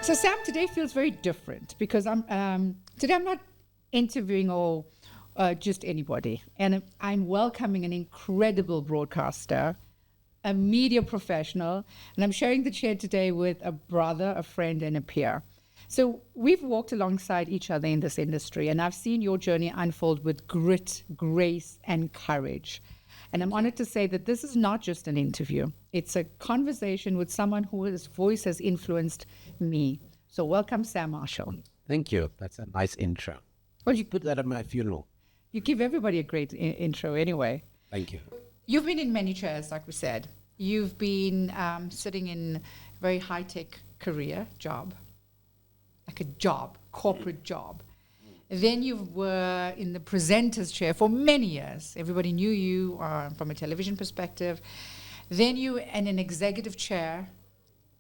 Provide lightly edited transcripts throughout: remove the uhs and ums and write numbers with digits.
So Sam, today feels very different because today I'm not interviewing or just anybody, and I'm welcoming an incredible broadcaster, a media professional, and I'm sharing the chair today with a brother, a friend, and a peer. So we've walked alongside each other in this industry, and I've seen your journey unfold with grit, grace, and courage. And I'm honored to say that this is not just an interview. It's a conversation with someone whose voice has influenced me. So welcome, Samm Marshall. Thank you. That's a nice intro. Well, you Put that at my funeral. give everybody a great intro anyway. Thank you. You've been in many chairs, like we said. You've been sitting in a very high-tech career job, like a job, corporate job. Then you were in the presenter's chair for many years. Everybody knew you from a television perspective. Then you in an executive chair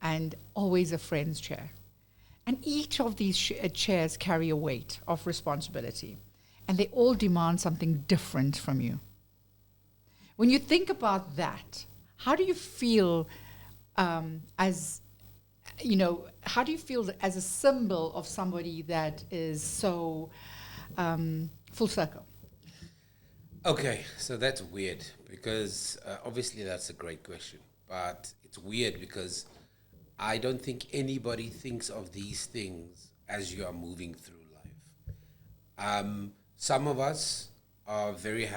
and always a friend's chair. And each of these chairs carry a weight of responsibility. And they all demand something different from you. When you think about that, how do you feel how do you feel as a symbol of somebody that is so full circle? Okay, so that's weird because obviously that's a great question, but it's weird because I don't think anybody thinks of these things as you are moving through life. Some of us are very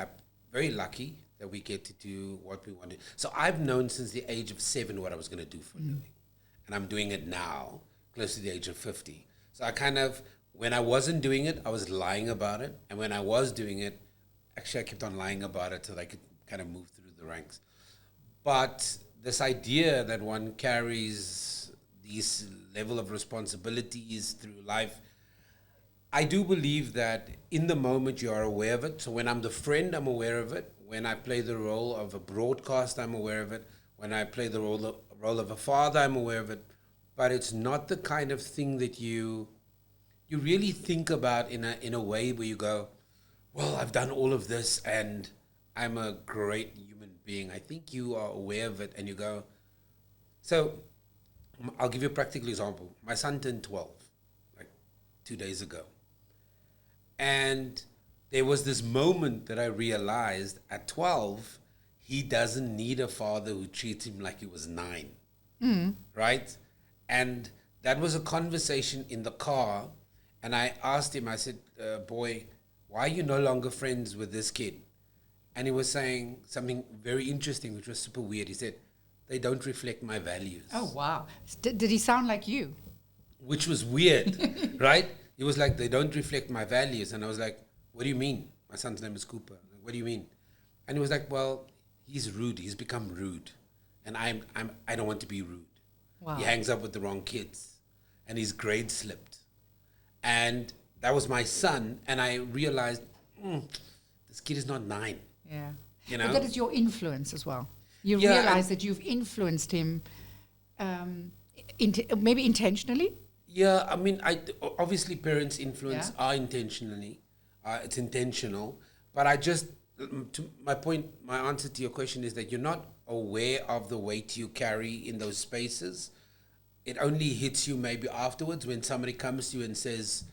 lucky that we get to do what we want to do. So I've known since the age of 7 what I was going to do for a living. And I'm doing it now, close to the age of 50. So when I wasn't doing it, I was lying about it. And when I was doing it, actually I kept on lying about it so that I could kind of move through the ranks. But this idea that one carries these level of responsibilities through life, I do believe that in the moment you are aware of it. So when I'm the friend, I'm aware of it. When I play the role of a broadcaster, I'm aware of it. When I play the role of a father, I'm aware of it. But it's not the kind of thing that you really think about in a way where you go, well, I've done all of this and I'm a great human being. I think you are aware of it and you go. So I'll give you a practical example. My son turned 12, like 2 days ago. And there was this moment that I realized at 12, he doesn't need a father who treats him like he was 9, right? And that was a conversation in the car. And I asked him, I said, boy, why are you no longer friends with this kid? And he was saying something very interesting, which was super weird. He said, they don't reflect my values. Oh, wow. Did he sound like you? Which was weird, right? He was like, they don't reflect my values. And I was like, what do you mean? My son's name is Cooper. Like, what do you mean? And he was like, well, he's rude. He's become rude. And I don't want to be rude. Wow. He hangs up with the wrong kids. And his grade slipped. And that was my son. And I realized, this kid is not 9. Yeah. You know? But that is your influence as well. You Yeah, realize that you've influenced him maybe intentionally? Yeah, I mean, obviously parents' influence Yeah. are intentionally. It's intentional. But my answer to your question is that you're not aware of the weight you carry in those spaces. It only hits you maybe afterwards when somebody comes to you and says,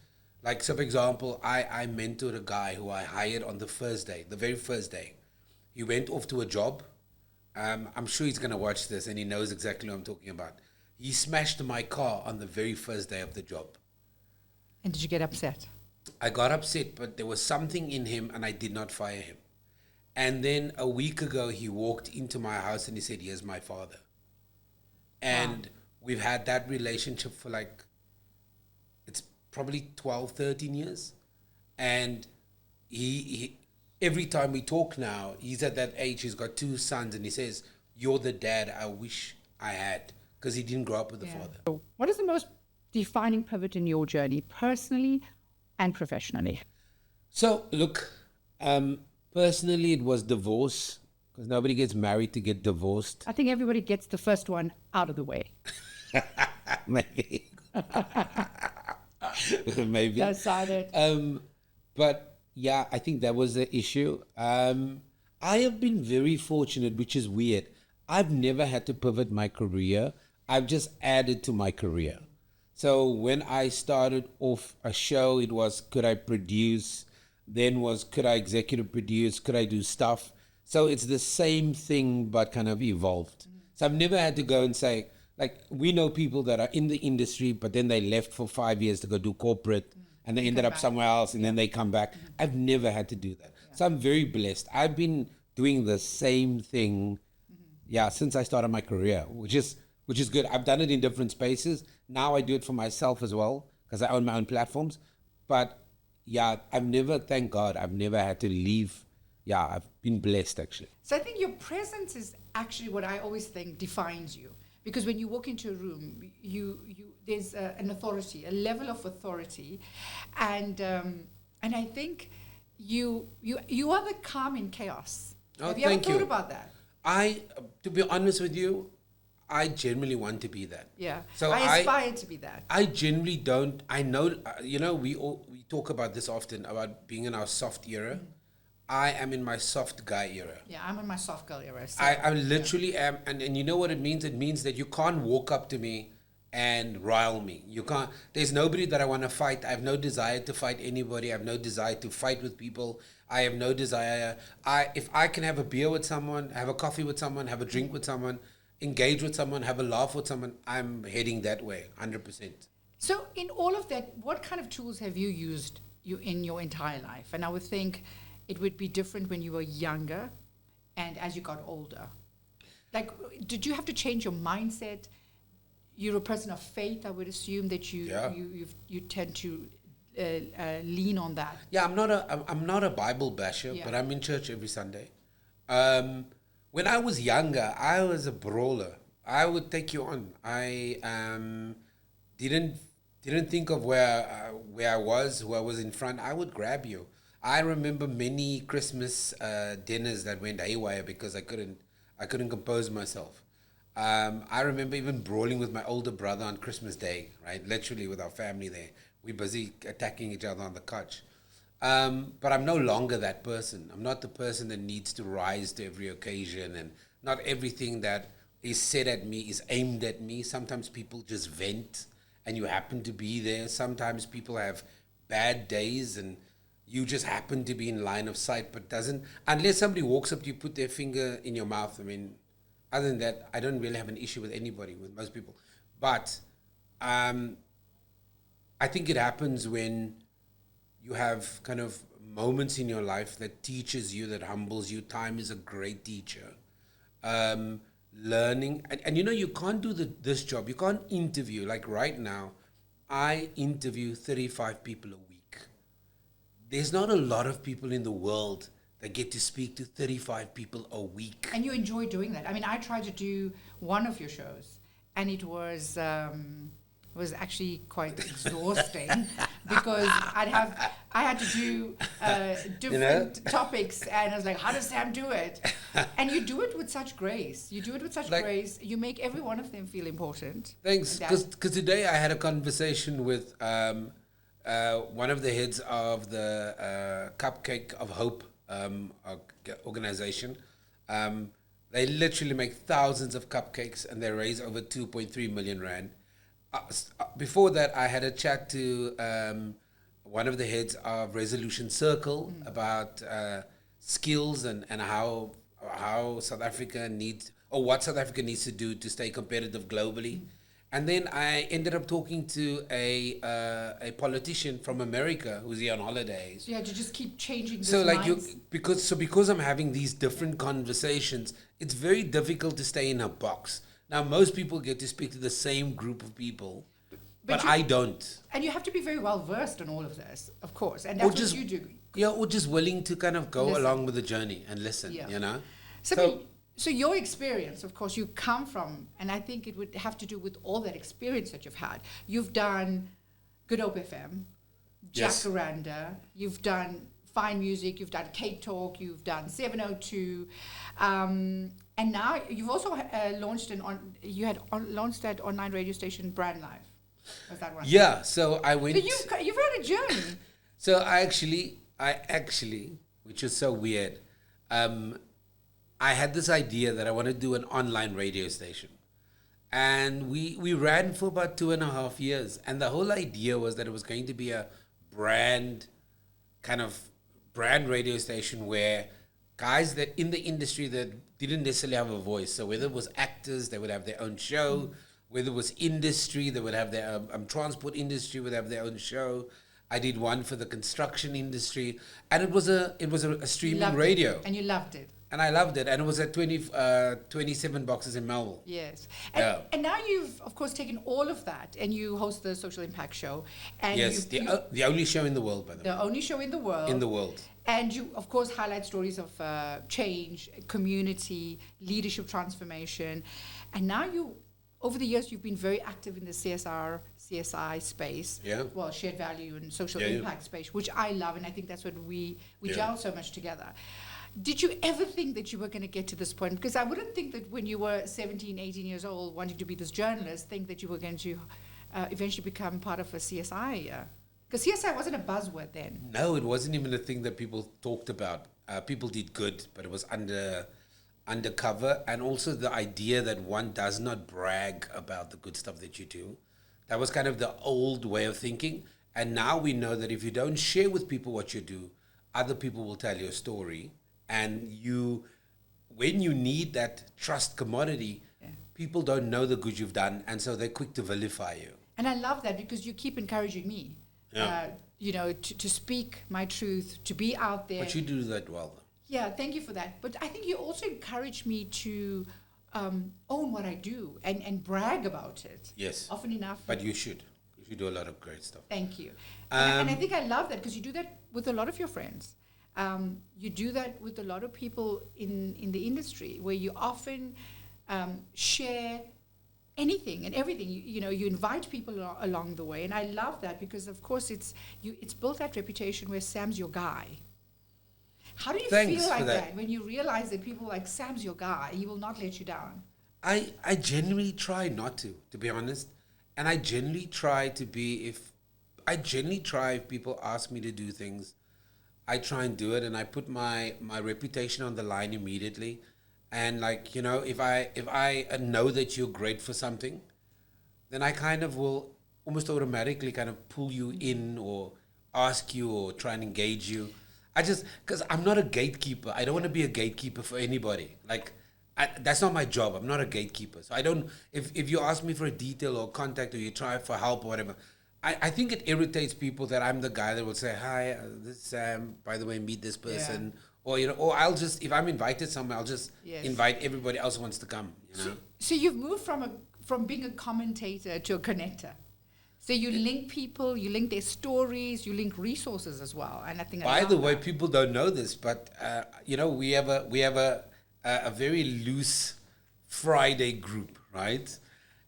like, so for example, I mentored a guy who I hired on the very first day. He went off to a job. I'm sure he's going to watch this and he knows exactly what I'm talking about. He smashed my car on the very first day of the job. And did you get upset? I got upset, but there was something in him and I did not fire him. And then a week ago, he walked into my house and he said, here's my father. And we've had that relationship for it's probably 12, 13 years. And he every time we talk now, he's at that age, he's got 2 sons, and he says, you're the dad I wish I had, because he didn't grow up with a father. So what is the most defining pivot in your journey, personally and professionally? So, look, personally, it was divorce, because nobody gets married to get divorced. I think everybody gets the first one out of the way. Maybe. Maybe. Decided. But yeah, I think that was the issue. I have been very fortunate, which is weird. I've never had to pivot my career. I've just added to my career. So when I started off a show, it was could I produce, then was could I executive produce, could I do stuff. So it's the same thing but kind of evolved. So I've never had to go and say, like, we know people that are in the industry, but then they left for 5 years to go do corporate and they ended up somewhere else and then they come back. I've never had to do that. So I'm very blessed. I've been doing the same thing, since I started my career, which is good. I've done it in different spaces. Now I do it for myself as well because I own my own platforms. But I've never, thank God, I've never had to leave. Yeah, I've been blessed actually. So I think your presence is actually what I always think defines you. Because when you walk into a room, there's an authority, a level of authority, and I think you are the calm in chaos. Oh, Have you ever thank thought you. about that? To be honest with you, I genuinely want to be that. Yeah. So I aspire to be that. I generally don't. I know, we talk about this often about being in our soft era. I am in my soft guy era. Yeah, I'm in my soft girl era. So, I literally am, and you know what it means? It means that you can't walk up to me and rile me. You can't. There's nobody that I want to fight. I have no desire to fight anybody. I have no desire to fight with people. I have no desire. If I can have a beer with someone, have a coffee with someone, have a drink with someone, engage with someone, have a laugh with someone, I'm heading that way, 100%. So in all of that, what kind of tools have you used in your entire life? And I would think it would be different when you were younger and as you got older. Like, did you have to change your mindset? You're a person of faith, I would assume that you tend to lean on that. Yeah, I'm not a Bible basher, Yeah. but I'm in church every Sunday. When I was younger, I was a brawler. I would take you on. I didn't think of where I was, who I was in front. I would grab you. I remember many Christmas dinners that went haywire because I couldn't compose myself. I remember even brawling with my older brother on Christmas Day, right? Literally with our family there. We're busy attacking each other on the couch. But I'm no longer that person. I'm not the person that needs to rise to every occasion, and not everything that is said at me is aimed at me. Sometimes people just vent and you happen to be there. Sometimes people have bad days and you just happen to be in line of sight, but unless somebody walks up to you, put their finger in your mouth. I mean, other than that, I don't really have an issue with anybody, with most people. But I think it happens when you have kind of moments in your life that teaches you, that humbles you. Time is a great teacher. Learning, and you can't do this job. You can't interview. Like right now, I interview 35 people a week. There's not a lot of people in the world that get to speak to 35 people a week. And you enjoy doing that. I mean, I tried to do one of your shows, and it was actually quite exhausting because I had to do different topics, and I was like, how does Sam do it? And you do it with such grace. You do it with such grace. You make every one of them feel important. Thanks, because today I had a conversation with one of the heads of the Cupcake of Hope organization. They literally make thousands of cupcakes and they raise over 2.3 million rand. Before that, I had a chat to one of the heads of Resolution Circle about skills and how South Africa needs, or what South Africa needs to do to stay competitive globally. And then I ended up talking to a politician from America who's here on holidays. So you had to just keep changing. So like because I'm having these different conversations, it's very difficult to stay in a box. Now most people get to speak to the same group of people, but I don't. And you have to be very well versed on all of this, of course, and that's what you do. Yeah, or just willing to kind of go along with the journey and listen. Yeah. So your experience, of course, you come from, and I think it would have to do with all that experience that you've had. You've done Good Hope FM, Jacaranda, You've done Fine Music, you've done Cape Talk, you've done 702, and now you've also launched launched that online radio station Brand Live. Was that one? Yeah. So I went. So you've had a journey. So I actually, which is so weird. I had this idea that I want to do an online radio station. And we ran for about 2.5 years. And the whole idea was that it was going to be a brand kind of brand radio station where guys that in the industry that didn't necessarily have a voice. So whether it was actors, they would have their own show. Whether it was industry, they would have their transport industry would have their own show. I did one for the construction industry, and it was a streaming radio, And you loved it. and I loved it. And it was at 27 boxes in Melville. Yes. Yeah. And now you've, of course, taken all of that and you host the Social Impact Show. And Yes, the only show in the world, by the way. the only show in the world. In the world. And you, of course, highlight stories of change, community, leadership transformation. And now you, over the years, you've been very active in the CSI space. Yeah. Well, shared value and social Yeah, yeah. impact space, which I love. And I think that's what we Yeah. gel so much together. Did you ever think that you were going to get to this point? Because I wouldn't think that when you were 17, 18 years old, wanting to be this journalist, think that you were going to eventually become part of a CSI. Because CSI wasn't a buzzword then. No, it wasn't even a thing that people talked about. People did good, but it was undercover. And also the idea that one does not brag about the good stuff that you do. That was kind of the old way of thinking. And now we know that if you don't share with people what you do, other people will tell you a story. And when you need that trust commodity, people don't know the good you've done. And so they're quick to vilify you. And I love that because you keep encouraging me, to speak my truth, to be out there. But you do that well. Yeah, thank you for that. But I think you also encourage me to own what I do and brag about it. Yes. Often enough. But you should. You should do a lot of great stuff. Thank you. And I think I love that because you do that with a lot of your friends. You do that with a lot of people in the industry where you often share anything and everything. You invite people along the way. And I love that because, of course, it's built that reputation where Sam's your guy. How do you Thanks feel like for that when you realize that people like Sam's your guy? He will not let you down. I genuinely try not to be honest. And I genuinely try if people ask me to do things, I try and do it, and I put my reputation on the line immediately. And if I know that you're great for something, then I kind of will almost automatically kind of pull you in or ask you or try and engage you. Because I'm not a gatekeeper. I don't want to be a gatekeeper for anybody. That's not my job. I'm not a gatekeeper. So I don't, if you ask me for a detail or contact or you try for help or whatever, I think it irritates people that I'm the guy that will say, hi, this is Sam, by the way, meet this person. Yeah. Or I'll just, if I'm invited somewhere, I'll just invite everybody else who wants to come. So you've moved from being a commentator to a connector. So you link people, you link their stories, you link resources as well. And I think by the way, people don't know this, but we have a very loose Friday group, right?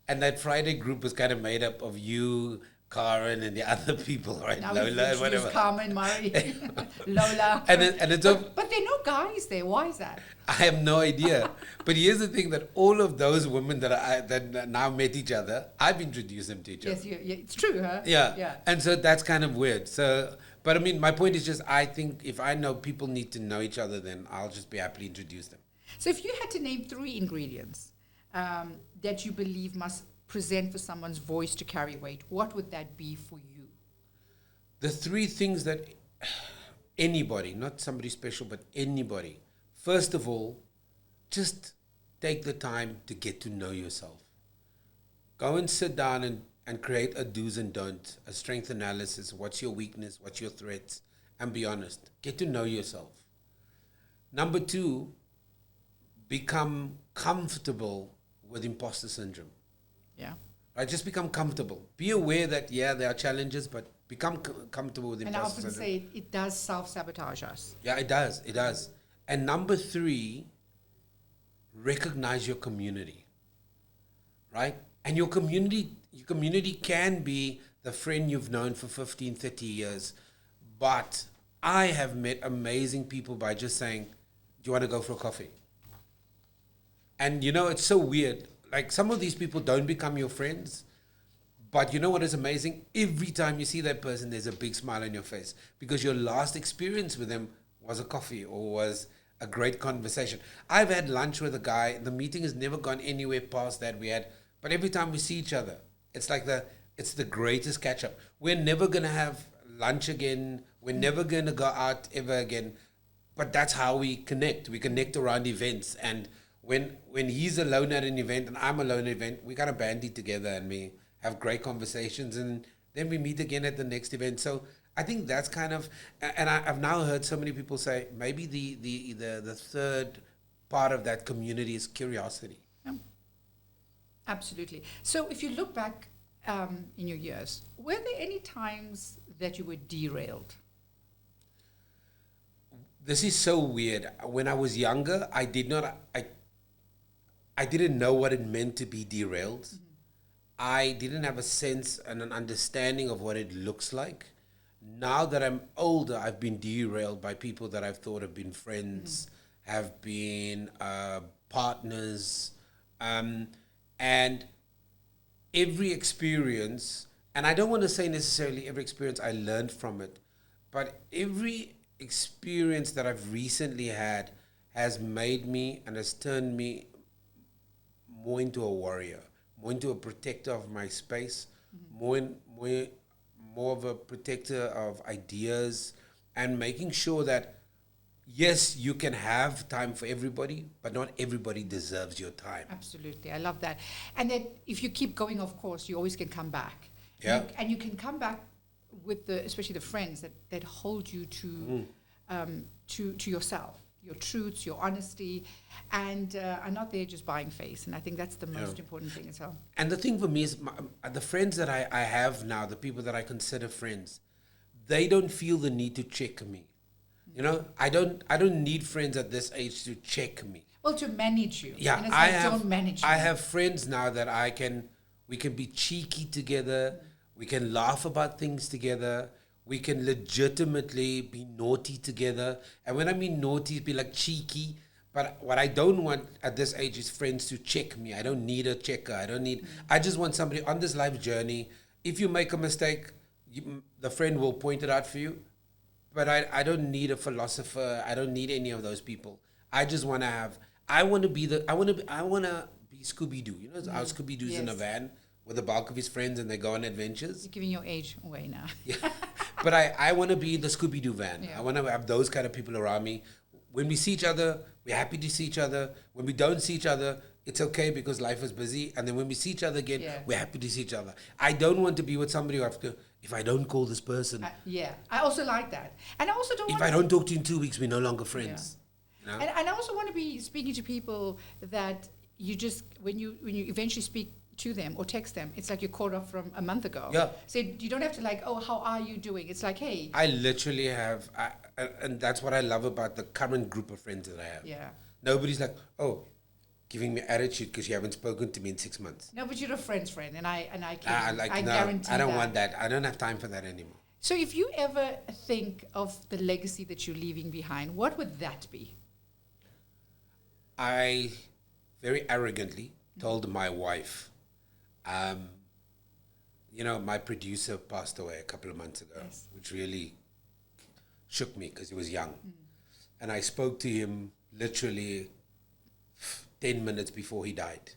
And that Friday group is kind of made up of you, Karen, and the other people, right? Now Lola and whatever. Carmen, Murray, Lola. And it's but there are no guys there. Why is that? I have no idea. But here's the thing: that all of those women that now met each other, I've introduced them to each other. Yes, it's true, huh? Yeah. And so that's kind of weird. So, but I mean, my point is just, I think if I know people need to know each other, then I'll just be happily introduce them. So if you had to name 3 ingredients that you believe must present for someone's voice to carry weight, what would that be for you? The 3 things that anybody, not somebody special, but anybody, first of all, just take the time to get to know yourself. Go and sit down and create a do's and don'ts, a strength analysis. What's your weakness? What's your threats? And be honest. Get to know yourself. Number 2, become comfortable with imposter syndrome. Yeah. Right? Just become comfortable. Be aware that, there are challenges, but become comfortable with imposter syndrome. And I often say it does self-sabotage us. Yeah, it does. It does. And number 3, recognize your community. Right? And your community can be the friend you've known for 15, 30 years. But I have met amazing people by just saying, do you want to go for a coffee? And it's so weird. Like, some of these people don't become your friends, but you know what is amazing? Every time you see that person, there's a big smile on your face because your last experience with them was a coffee or was a great conversation. I've had lunch with a guy. The meeting has never gone anywhere past that. We had But every time we see each other, it's like it's the greatest catch up. We're never gonna have lunch again. We're never gonna go out ever again. But that's how we connect. We connect around events. And when he's alone at an event and I'm alone at an event, we kind of bandy together and we have great conversations, and then we meet again at the next event. So I think that's kind of, and I've now heard so many people say maybe the third part of that community is curiosity. Yeah. Absolutely. So if you look back in your years, were there any times that you were derailed? This is so weird. When I was younger, I didn't know what it meant to be derailed. Mm-hmm. I didn't have a sense and an understanding of what it looks like. Now that I'm older, I've been derailed by people that I've thought have been friends, have been partners, and every experience, and I don't want to say necessarily every experience I learned from it, but every experience that I've recently had has made me and has turned me more into a warrior, more into a protector of my space, more of a protector of ideas, and making sure that yes, you can have time for everybody, but not everybody deserves your time. Absolutely, I love that. And then if you keep going, of course, you always can come back. Yeah. And you can come back with especially the friends that hold you to yourself, your truths, your honesty, and are not there just buying face. And I think that's the most important thing as well. And the thing for me is the friends that I have now, the people that I consider friends, they don't feel the need to check me. You know, I don't need friends at this age to check me. Well, to manage you. Yeah, and it's like, don't manage you. I have friends now that we can be cheeky together. We can laugh about things together. We can legitimately be naughty together. And when I mean naughty, be like cheeky. But what I don't want at this age is friends to check me. I don't need a checker. I just want somebody on this life journey. If you make a mistake, the friend will point it out for you. But I don't need a philosopher. I don't need any of those people. I just want to I want to be Scooby-Doo. You know how Scooby-Doo's in a van with the bulk of his friends and they go on adventures? You're giving your age away now. Yeah. But I want to be in the Scooby-Doo van. Yeah. I want to have those kind of people around me. When we see each other, we're happy to see each other. When we don't see each other, it's okay because life is busy. And then when we see each other again, we're happy to see each other. I don't want to be with somebody who if I don't call this person. I also like that. And I also don't If I don't talk to you in 2 weeks, we're no longer friends. Yeah. You know? And I also want to be speaking to people that you just, when you eventually speak to them or text them, it's like you're caught off from a month ago. Yeah. So you don't have to like, oh, how are you doing? It's like, hey. I literally have, and that's what I love about the current group of friends that I have. Yeah. Nobody's like, oh, giving me attitude because you haven't spoken to me in 6 months. No, but you're a friend's friend, and I can. I guarantee I don't that. want that. I don't have time for that anymore. So if you ever think of the legacy that you're leaving behind, what would that be? I very arrogantly told my wife, my producer passed away a couple of months ago, which really shook me because he was young. And I spoke to him literally 10 minutes before he died.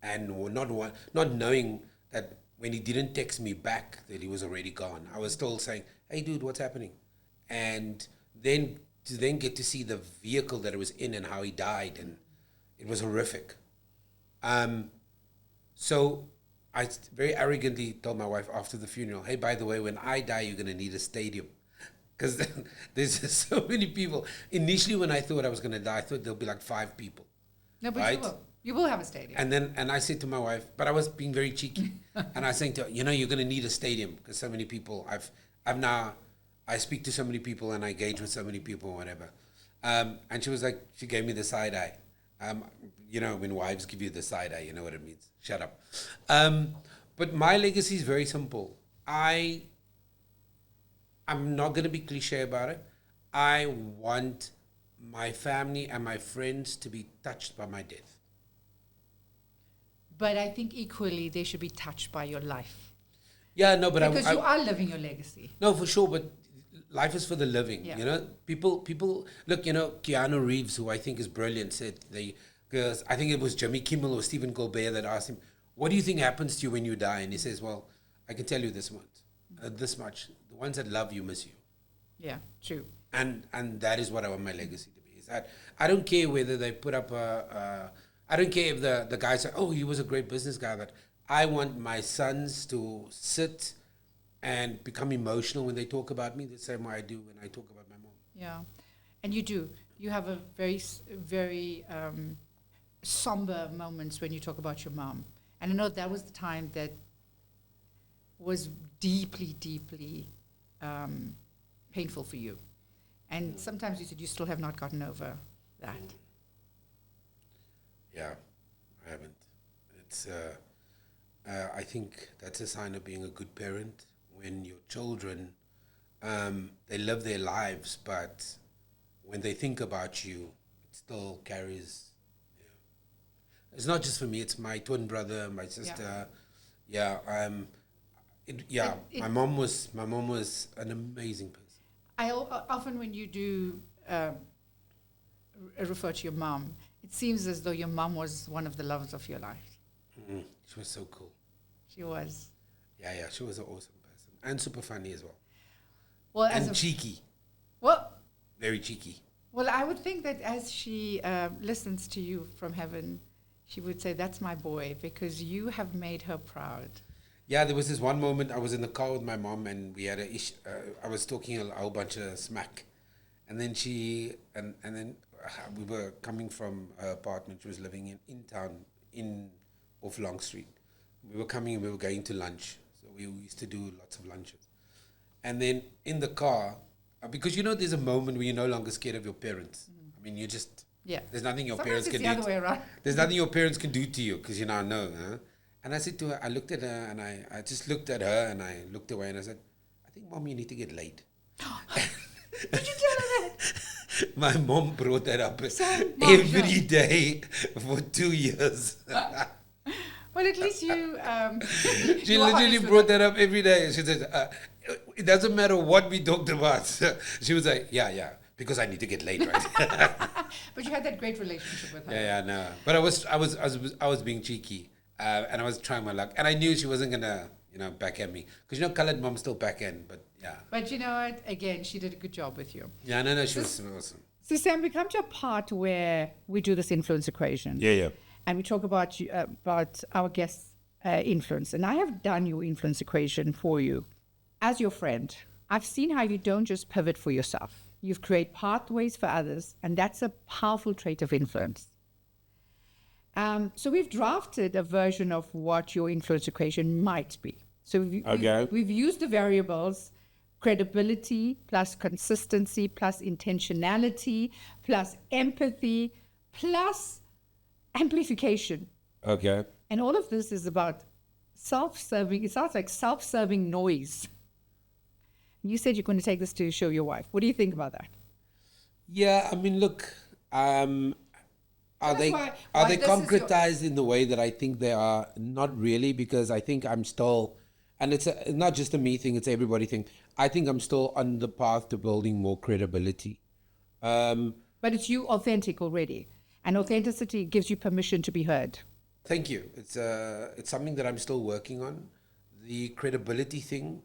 And not knowing that when he didn't text me back that he was already gone. I was still saying, hey dude, what's happening? And then to get to see the vehicle that it was in and how he died, and it was horrific. So I very arrogantly told my wife after the funeral, hey, by the way, when I die, you're going to need a stadium. Because there's just so many people. Initially, when I thought I was going to die, I thought there'll be like 5 people. No, but right? You will have a stadium. And I said to my wife, but I was being very cheeky. And I was saying to her, you're going to need a stadium because so many people, I speak to so many people and I engage with so many people or whatever. And she was like, she gave me the side eye. When wives give you the side eye, you know what it means. Shut up. But my legacy is very simple. I'm not going to be cliche about it. I want my family and my friends to be touched by my death. But I think equally they should be touched by your life. Yeah, no, but because you are living your legacy. No, for sure, but life is for the living. Yeah. People look. Keanu Reeves, who I think is brilliant, said because I think it was Jimmy Kimmel or Stephen Colbert that asked him, what do you think happens to you when you die? And he says, well, I can tell you this much. The ones that love you miss you. Yeah, true. And that is what I want my legacy to be. Is that I don't care whether they put up I don't care if the guy said, oh, he was a great business guy, but I want my sons to sit and become emotional when they talk about me the same way I do when I talk about my mom. Yeah, and you do. You have a very somber moments when you talk about your mom. And I know that was the time that was deeply, deeply painful for you. And sometimes you said you still have not gotten over that. Yeah, I haven't. It's. I think that's a sign of being a good parent when your children, they live their lives, but when they think about you, it still carries. It's not just for me. It's my twin brother, my sister. Yeah. My mom was an amazing person. I often, when you do refer to your mom, it seems as though your mom was one of the loves of your life. Mm-hmm. She was so cool. She was. Yeah. She was an awesome person and super funny as well. Well, and cheeky. Well, very cheeky. Well, I would think that as she listens to you from heaven, she would say, "That's my boy," because you have made her proud. Yeah, there was this one moment I was in the car with my mom and we had I was talking a whole bunch of smack, and then we were coming from her apartment. She was living in town off Long Street. We were coming and we were going to lunch. So we used to do lots of lunches. And then in the car, because there's a moment when you're no longer scared of your parents. I mean, you just there's nothing your Sometimes parents can the do. Other way around. There's nothing your parents can do to you because you now know. Huh? And I said to her, I looked at her and I just looked at her and I looked away and I said, I think, Mom, you need to get laid. Did you tell her that? My mom brought that up every day for 2 years. Well, at least you... she literally brought that up every day. She said, it doesn't matter what we talked about. She was like, yeah, because I need to get laid, right? But you had that great relationship with her. Yeah, no. But I was being cheeky. And I was trying my luck. And I knew she wasn't going to, backhand me. Because, colored moms still backhand, but yeah. But you know what? Again, she did a good job with you. Yeah, no, she was awesome. So, Sam, we come to a part where we do this influence equation. Yeah. And we talk about our guest's influence. And I have done your influence equation for you. As your friend, I've seen how you don't just pivot for yourself. You've created pathways for others, and that's a powerful trait of influence. So we've drafted a version of what your influence equation might be. So we've used the variables credibility plus consistency plus intentionality plus empathy plus amplification. Okay. And all of this is about self-serving. It sounds like self-serving noise. You said you're going to take this to show your wife. What do you think about that? Yeah, I mean, look, are they concretized in the way that I think they are? Not really, because I think I'm still, and it's not just a me thing, it's everybody thing. I think I'm still on the path to building more credibility. But it's you authentic already, and authenticity gives you permission to be heard. Thank you. It's something that I'm still working on. The credibility thing,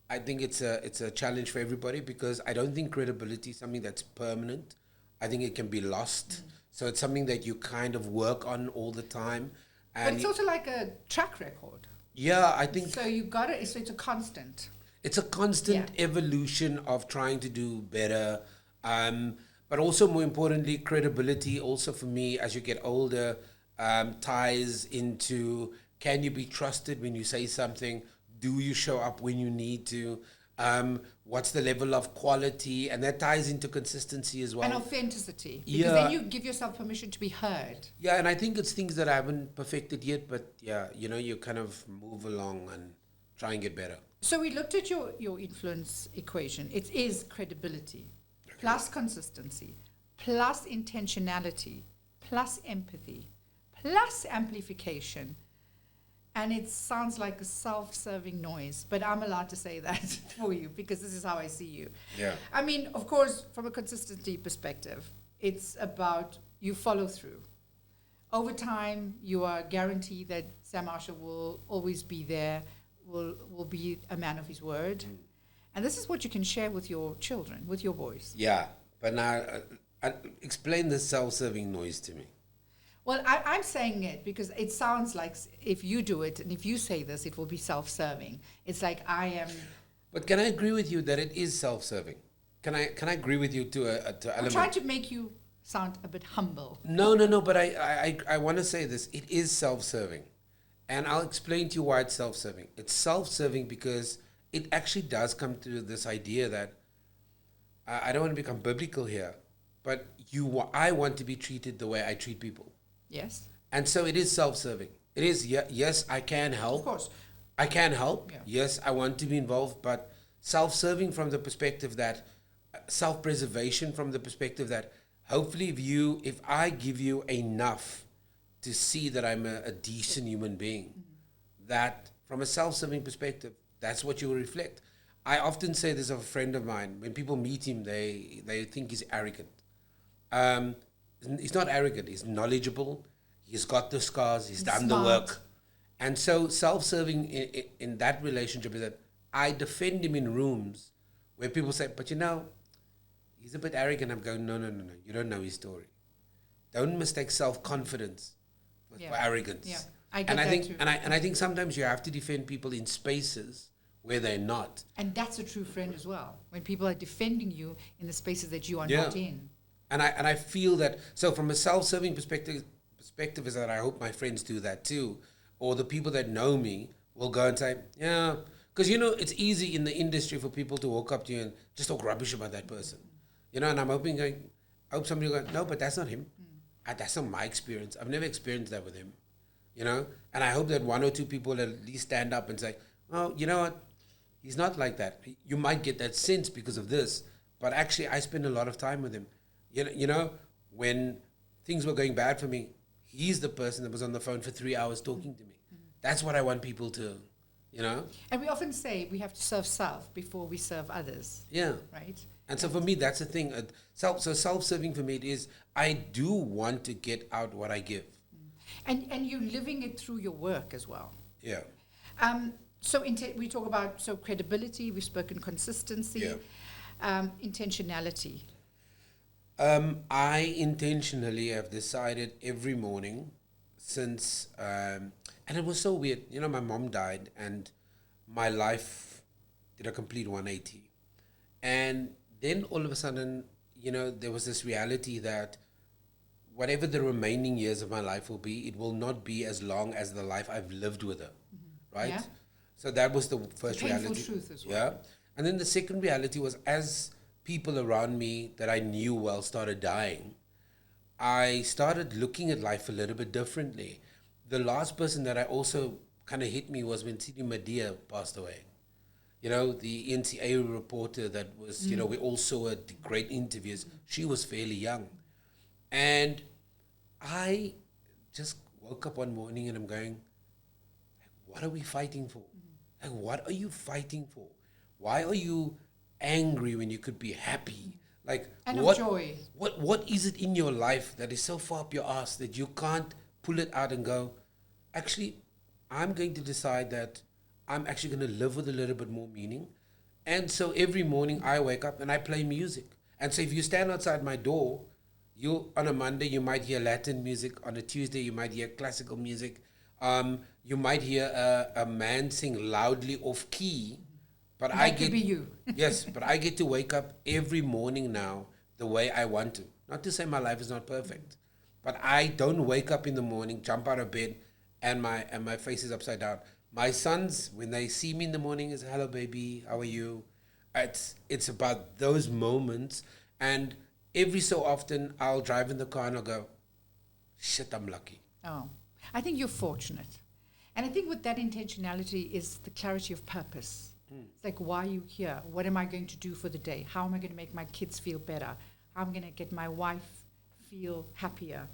I think it's a challenge for everybody, because I don't think credibility is something that's permanent. I think it can be lost. So it's something that you kind of work on all the time. And but it's also like a track record. Yeah, I think... So you got it. So it's a constant. It's a constant evolution of trying to do better. But also, more importantly, credibility also for me, as you get older, ties into, can you be trusted when you say something? Do you show up when you need to? What's the level of quality? And that ties into consistency as well. And authenticity. Because then you give yourself permission to be heard. Yeah, and I think it's things that I haven't perfected yet, but yeah, you kind of move along and try and get better. So we looked at your influence equation. It is credibility, plus consistency, plus intentionality, plus empathy, plus amplification. And it sounds like a self-serving noise, but I'm allowed to say that for you because this is how I see you. Yeah. I mean, of course, from a consistency perspective, it's about you follow through. Over time, you are guaranteed that Sam Marshall will always be there, will be a man of his word. And this is what you can share with your children, with your boys. Yeah, but now explain the self-serving noise to me. Well, I'm saying it because it sounds like if you do it and if you say this, it will be self-serving. It's like I am. But can I agree with you that it is self-serving? Can I agree with you to I'm element? trying to make you sound a bit humble. No. But I want to say this. It is self-serving, and I'll explain to you why it's self-serving. It's self-serving because it actually does come to this idea that I don't want to become biblical here, but I want to be treated the way I treat people. Yes. And so it is self-serving. It is, yes, I can help. Of course. I can help. Yeah. Yes, I want to be involved, but self-serving from the perspective that, self-preservation from the perspective that, hopefully if I give you enough to see that I'm a decent human being, that from a self-serving perspective, that's what you will reflect. I often say this of a friend of mine. When people meet him, they think he's arrogant. He's not arrogant. He's knowledgeable. He's got the scars. He's done smart. the work. And so self-serving in that relationship is that I defend him in rooms where people say, but he's a bit arrogant. I'm going, no. You don't know his story. Don't mistake self-confidence for arrogance. Yeah, I get that think, too. And I think sometimes you have to defend people in spaces where they're not. And that's a true friend as well. When people are defending you in the spaces that you are Yeah. not in. And I feel that, so from a self-serving perspective is that I hope my friends do that too, or the people that know me will go and say, yeah, because it's easy in the industry for people to walk up to you and just talk rubbish about that person, and I'm I hope somebody will go, no, but that's not him. That's not my experience. I've never experienced that with him, and I hope that one or two people will at least stand up and say, oh, you know what, he's not like that. You might get that sense because of this, but actually I spend a lot of time with him. When things were going bad for me, he's the person that was on the phone for 3 hours talking to me. That's what I want people to, And we often say we have to serve self before we serve others. Yeah. Right? And so for me, that's the thing. Self-serving for me, it is, I do want to get out what I give. And you're living it through your work as well. Yeah. So we talk about credibility, we've spoken consistency, intentionality. I intentionally have decided every morning since, and it was so weird. My mom died and my life did a complete 180. And then all of a sudden, there was this reality that whatever the remaining years of my life will be, it will not be as long as the life I've lived with her. Right? Yeah. So that was the first Painful reality. truth as well. Yeah. And then the second reality was, as people around me that I knew well started dying, I started looking at life a little bit differently. The last person that I also kind of hit me was when Sidi Madia passed away. The NCA reporter that was, we all saw her great interviews. She was fairly young. And I just woke up one morning and I'm going, what are we fighting for? Like, what are you fighting for? Why are you angry when you could be happy? Like, And what of joy. What is it in your life that is so far up your ass that you can't pull it out and go, actually, I'm going to decide that I'm actually going to live with a little bit more meaning. And so every morning I wake up and I play music. And so if you stand outside my door, on a Monday you might hear Latin music. On a Tuesday you might hear classical music. You might hear a man sing loudly off key. But That could be you. Yes, but I get to wake up every morning now the way I want to. Not to say my life is not perfect, but I don't wake up in the morning, jump out of bed, and my face is upside down. My sons, when they see me in the morning, is, hello baby, how are you? It's about those moments, and every so often I'll drive in the car and I'll go, shit, I'm lucky. Oh, I think you're fortunate. And I think with that intentionality is the clarity of purpose. It's like, why are you here? What am I going to do for the day? How am I going to make my kids feel better? How am I going to get my wife feel happier?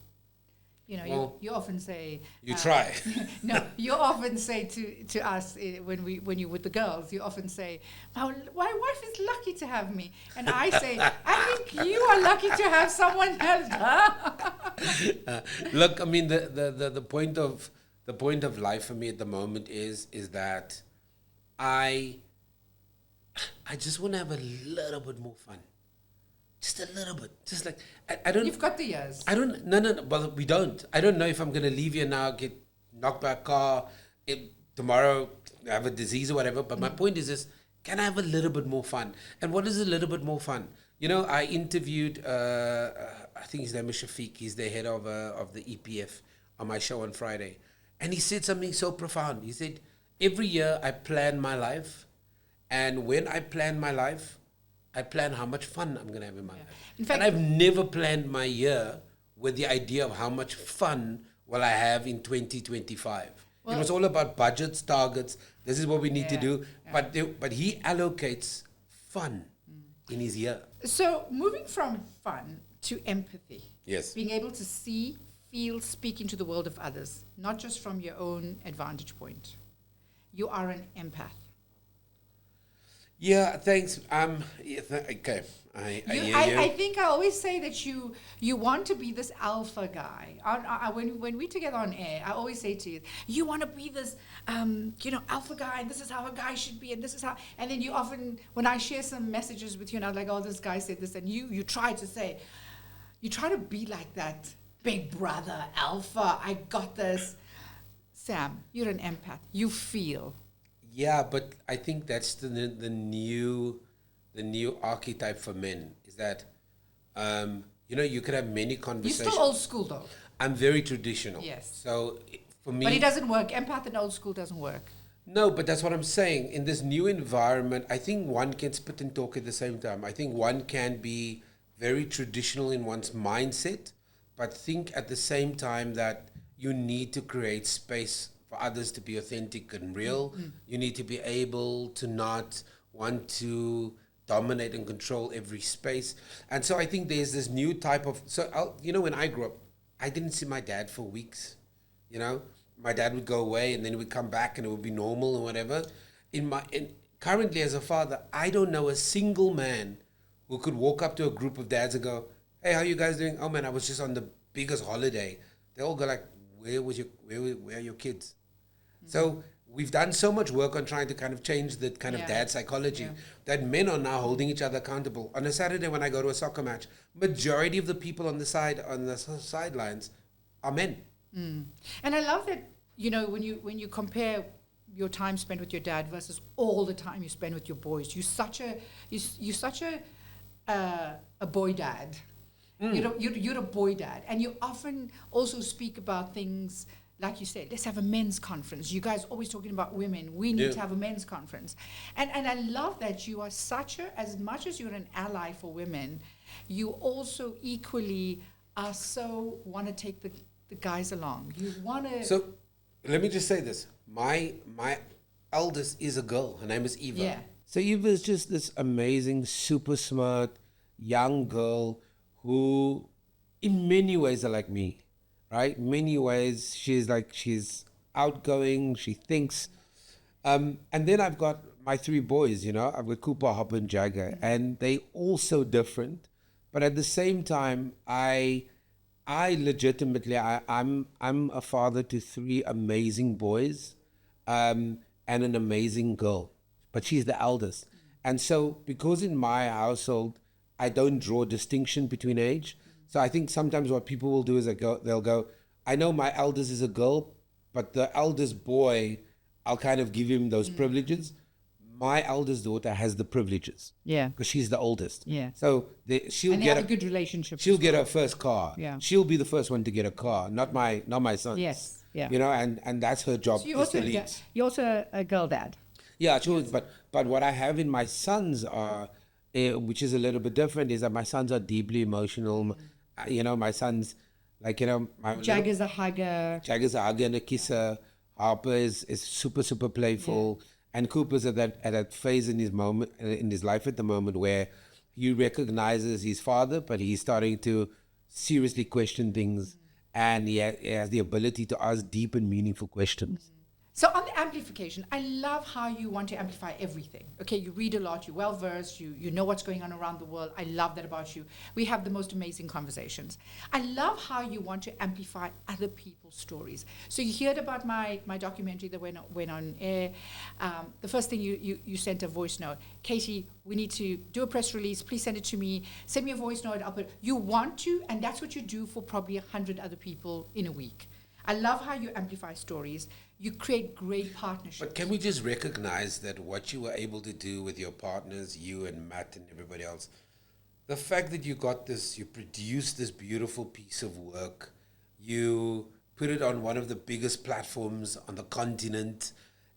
You know, Well, you often say You try. no. You often say to us when you're with the girls, you often say, "My wife is lucky to have me," and I say, "I think you are lucky to have someone else." Look, I mean, the point of life for me at the moment is that I just want to have a little bit more fun. Just a little bit. Just like, I don't... You've got the years. I don't... No. Well, we don't. I don't know if I'm going to leave here now, get knocked by a car, tomorrow have a disease or whatever. But my point is this, can I have a little bit more fun? And what is a little bit more fun? You know, I interviewed, I think his name is Shafiq. He's the head of the EPF on my show on Friday. And he said something so profound. He said, every year I plan my life. And when I plan my life, I plan how much fun I'm going to have in my life. In fact, and I've never planned my year with the idea of how much fun will I have in 2025. It was all about budgets, targets. This is what we need to do. Yeah. But he allocates fun in his year. So moving from fun to empathy. Yes. Being able to see, feel, speak into the world of others, not just from your own advantage point. You are an empath. Yeah, thanks. Okay. I hear you. I think I always say that you want to be this alpha guy. When we're together on air, I always say to you, you want to be this, alpha guy, and this is how a guy should be, and this is how. And then you often, when I share some messages with you, and I'm like, oh, this guy said this, and you try to be like that big brother alpha. I got this. Sam, you're an empath. You feel. Yeah, but I think that's the new archetype for men is that, you could have many conversations. You're still old school though. I'm very traditional. Yes. So for me, but it doesn't work. Empath and old school doesn't work. No, but that's what I'm saying. In this new environment, I think one can spit and talk at the same time. I think one can be very traditional in one's mindset, but think at the same time that you need to create space for others to be authentic and real. Mm-hmm. You need to be able to not want to dominate and control every space. And so I think there's this new type of... when I grew up, I didn't see my dad for weeks. My dad would go away and then he would come back and it would be normal and whatever. Currently as a father, I don't know a single man who could walk up to a group of dads and go, hey, how you guys doing? Oh man, I was just on the biggest holiday. They all go like, where are your kids? So we've done so much work on trying to kind of change the kind of dad psychology that men are now holding each other accountable. On a Saturday when I go to a soccer match, majority of the people on the sidelines are men. Mm. And I love that, when you compare your time spent with your dad versus all the time you spend with your boys, you're such a boy dad. You're a boy dad, and you often also speak about things. Like you said, let's have a men's conference. You guys always talking about women. We need to have a men's conference. And I love that you are as much as you're an ally for women, you also equally are so want to take the guys along. You want to... So let me just say this. My eldest is a girl. Her name is Eva. Yeah. So Eva is just this amazing, super smart, young girl who in many ways are like me. Right? In many ways, she's outgoing, she thinks. And then I've got my three boys, I've got Cooper, Hopper, and Jagger, and they all so different. But at the same time, I legitimately, I'm a father to three amazing boys and an amazing girl. But she's the eldest. And so because in my household, I don't draw distinction between age, so I think sometimes what people will do is they'll go, I know my eldest is a girl, but the eldest boy, I'll kind of give him those privileges. My eldest daughter has the privileges. Yeah. Because she's the oldest. Yeah. So she'll get a good relationship. She'll get her first car. Yeah. She'll be the first one to get a car, not my son. Yes. Yeah. And that's her job. So you're also a girl dad. Yeah, sure. Yes. But what I have in my sons are, which is a little bit different, is that my sons are deeply emotional. My sons, Jagger's a hugger. Jagger's a hugger and a kisser. Harper is super, super playful. Yeah. And Cooper's at that phase in his life at the moment where he recognizes his father, but he's starting to seriously question things. and he has the ability to ask deep and meaningful questions. So on the amplification, I love how you want to amplify everything. Okay, you read a lot, you're well versed, you know what's going on around the world. I love that about you. We have the most amazing conversations. I love how you want to amplify other people's stories. So you heard about my documentary that went on air. The first thing you sent a voice note. Katie, we need to do a press release. Please send it to me. Send me a voice note. You want to, and that's what you do for probably 100 other people in a week. I love how you amplify stories. You create great partnerships. But can we just recognize that what you were able to do with your partners, you and Matt and everybody else, the fact that you got this, you produced this beautiful piece of work, you put it on one of the biggest platforms on the continent,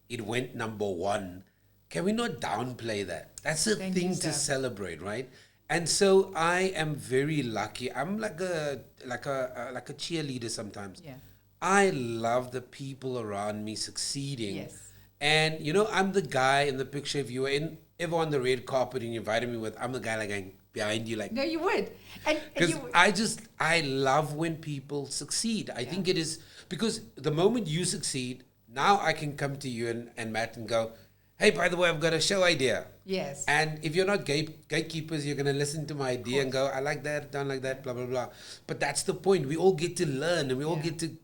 it went number one. Can we not downplay that? That's a Thank you, thing to Samm. celebrate, right? And so I am very lucky. I'm like a cheerleader sometimes. Yeah. I love the people around me succeeding. Yes. And, I'm the guy in the picture. If you were ever on the red carpet and you invited me with, I'm the guy like going behind you like. No, you would. And Because you would. I love when people succeed. I think it is, because the moment you succeed, now I can come to you and Matt and go, hey, by the way, I've got a show idea. Yes. And if you're not gatekeepers, you're going to listen to my idea and go, I like that, don't like that, blah, blah, blah. But that's the point. We all get to learn and we all get to,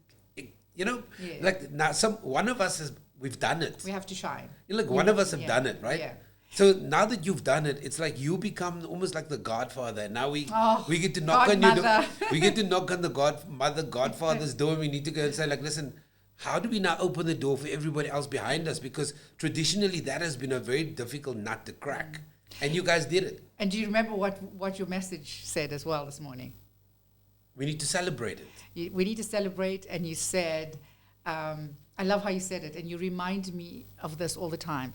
Yeah. like now one of us we've done it. We have to shine. Look, one of us have done it, right? Yeah. So now that you've done it, it's like you become almost like the godfather. Now we get to knock on your door. Godmother. We get to knock on the godfather's door, and we need to go and say, like, listen, how do we now open the door for everybody else behind us? Because traditionally that has been a very difficult nut to crack. And you guys did it. And do you remember what your message said as well this morning? We need to celebrate it. We need to celebrate, and you said, I love how you said it, and you remind me of this all the time,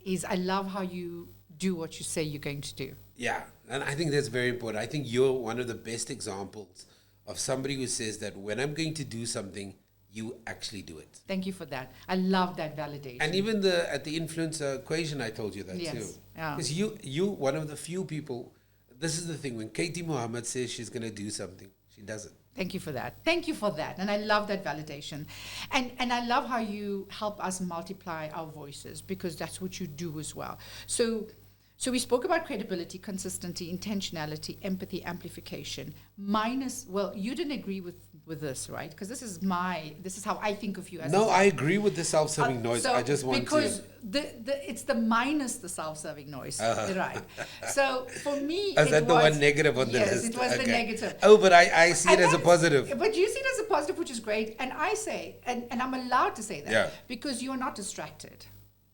is I love how you do what you say you're going to do. Yeah, and I think that's very important. I think you're one of the best examples of somebody who says that when I'm going to do something, you actually do it. Thank you for that. I love that validation. And even at the influencer equation, I told you that too. Yeah. Because you one of the few people, this is the thing, when Katie Mohammed says she's going to do something, she does it. Thank you for that. Thank you for that. And I love that validation. And I love how you help us multiply our voices, because that's what you do as well. So we spoke about credibility, consistency, intentionality, empathy, amplification. You didn't agree with this, right? Because this is how I think of you as No, I agree with the self-serving noise. So I just want because to... it's the minus the self-serving noise, right? So for me, Is that the one negative on the list? Yes, it was the negative. Oh, but I see it as a positive. But you see it as a positive, which is great. And I say, and I'm allowed to say that, because you're not distracted.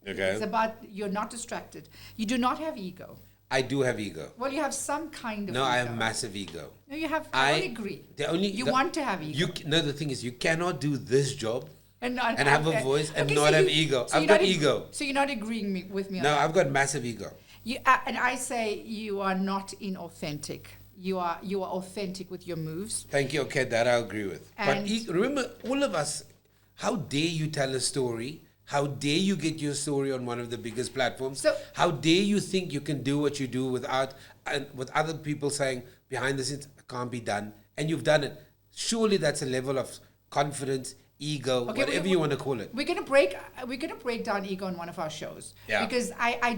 Okay. It's about you're not distracted. You do not have ego. I do have ego. Well, you have some kind of No, ego. I have massive ego. No, you have. I don't agree. You want to have ego. The thing is, you cannot do this job and have a voice and okay, not have ego. I've got ego. So you're not agreeing with me on No, that. I've got massive ego. And I say you are not inauthentic. You are authentic with your moves. Thank you. Okay, that I agree with. And but remember, all of us, how dare you tell a story? How dare you get your story on one of the biggest platforms? So, how dare you think you can do what you do with other people saying behind the scenes, it can't be done, and you've done it. Surely that's a level of confidence, ego, whatever you want to call it. We're gonna break down ego on one of our shows. Yeah. Because I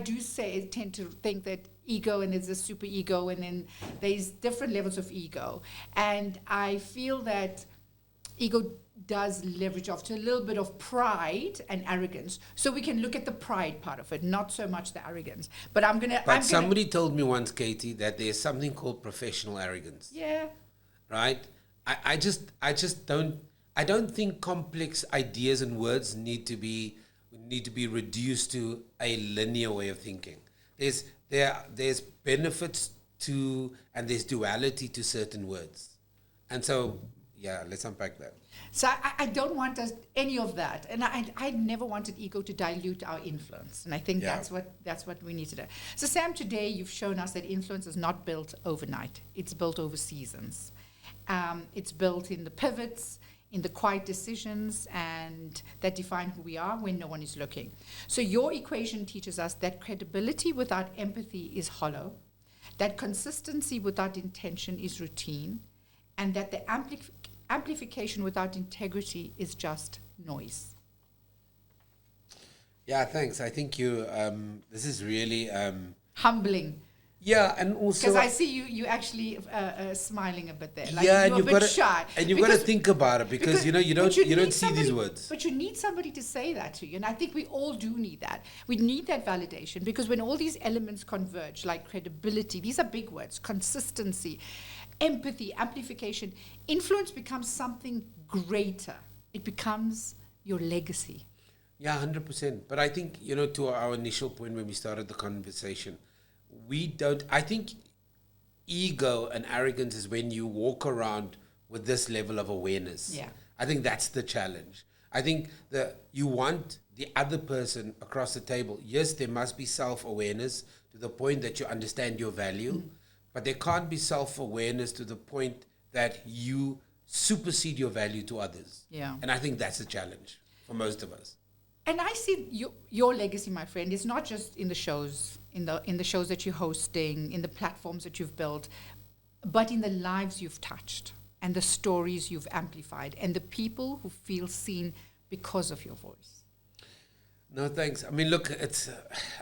tend to think that ego, and there's a super ego, and then there's different levels of ego. And I feel that ego does leverage off to a little bit of pride and arrogance. So we can look at the pride part of it, not so much the arrogance. But somebody told me once, Katie, that there's something called professional arrogance. Yeah. Right? I don't think complex ideas and words need to be reduced to a linear way of thinking. There's benefits to, and there's duality to certain words. And so, yeah, let's unpack that. So I don't want any of that, and I never wanted ego to dilute our influence, and I think that's what we need to do. So Samm, today you've shown us that influence is not built overnight; it's built over seasons. It's built in the pivots, in the quiet decisions, and that define who we are when no one is looking. So your equation teaches us that credibility without empathy is hollow, that consistency without intention is routine, and that the amplification without integrity is just noise. Yeah, thanks. I think you. This is really. Humbling. Yeah, and also Because I see you actually smiling a bit there. Like yeah, and you're you've a got bit to shy. and you've got to think about it because you know you but don't need see these somebody- words. But you need somebody to say that to you, and I think we all do need that. We need that validation because when all these elements converge, like credibility, these are big words: consistency, empathy, amplification. Influence becomes something greater. It becomes your legacy. Yeah, 100%. But I think to our initial point when we started the conversation, we don't. I think ego and arrogance is when you walk around with this level of awareness. Yeah. I think that's the challenge. I think that you want the other person across the table. Yes, there must be self-awareness to the point that you understand your value, but there can't be self-awareness to the point that you supersede your value to others. Yeah. And I think that's the challenge for most of us. And I see your legacy, my friend, is not just in the shows, in the shows that you're hosting, in the platforms that you've built, but in the lives you've touched and the stories you've amplified and the people who feel seen because of your voice. No, thanks. I mean, look, it's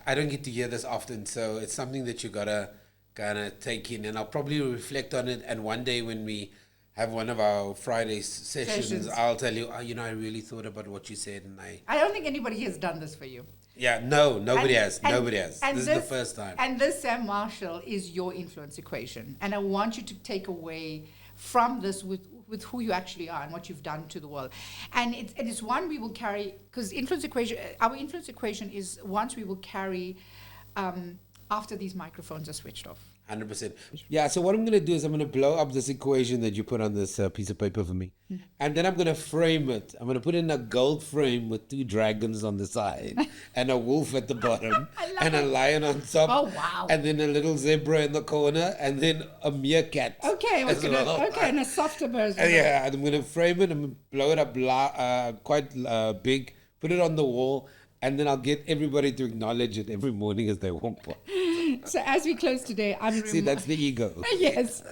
I don't get to hear this often, so it's something that you gotta kind of take in, and I'll probably reflect on it. And one day when we have one of our Friday sessions, I'll tell you, I really thought about what you said, and I don't think anybody has done this for you. Yeah, no, nobody And- has. and- Nobody has. and This is the first time. And this, Samm Marshall, is your influence equation. And I want you to take away from this with who you actually are and what you've done to the world. And it's one we will carry, because our influence equation is once we will carry after these microphones are switched off. 100%. Yeah, so what I'm going to do is I'm going to blow up this equation that you put on this piece of paper for me. And then I'm going to frame it. I'm going to put it in a gold frame with 2 dragons on the side and a wolf at the bottom and a lion on top. Oh, wow. And then a little zebra in the corner and then a meerkat. Okay, as well. and a softer version. And yeah, and I'm going to frame it and blow it up quite big, put it on the wall, and then I'll get everybody to acknowledge it every morning as they walk by. So as we close today, See, that's the ego. Yes.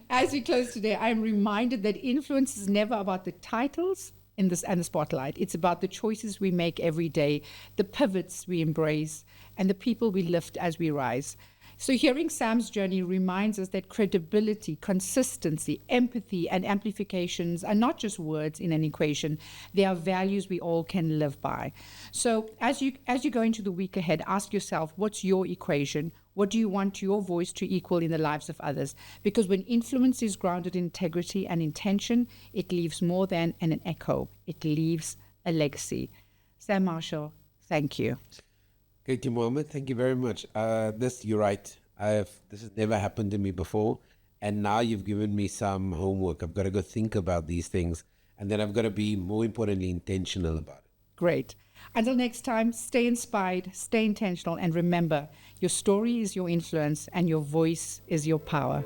As we close today, I'm reminded that influence is never about the titles and the spotlight. It's about the choices we make every day, the pivots we embrace, and the people we lift as we rise. So hearing Samm's journey reminds us that credibility, consistency, empathy, and amplifications are not just words in an equation. They are values we all can live by. So as you go into the week ahead, ask yourself, what's your equation? What do you want your voice to equal in the lives of others? Because when influence is grounded in integrity and intention, it leaves more than an echo. It leaves a legacy. Samm Marshall, thank you. Thank you, Mohammed. Thank you very much. You're right. This has never happened to me before. And now you've given me some homework. I've got to go think about these things. And then I've got to be, more importantly, intentional about it. Great. Until next time, stay inspired, stay intentional, and remember, your story is your influence and your voice is your power.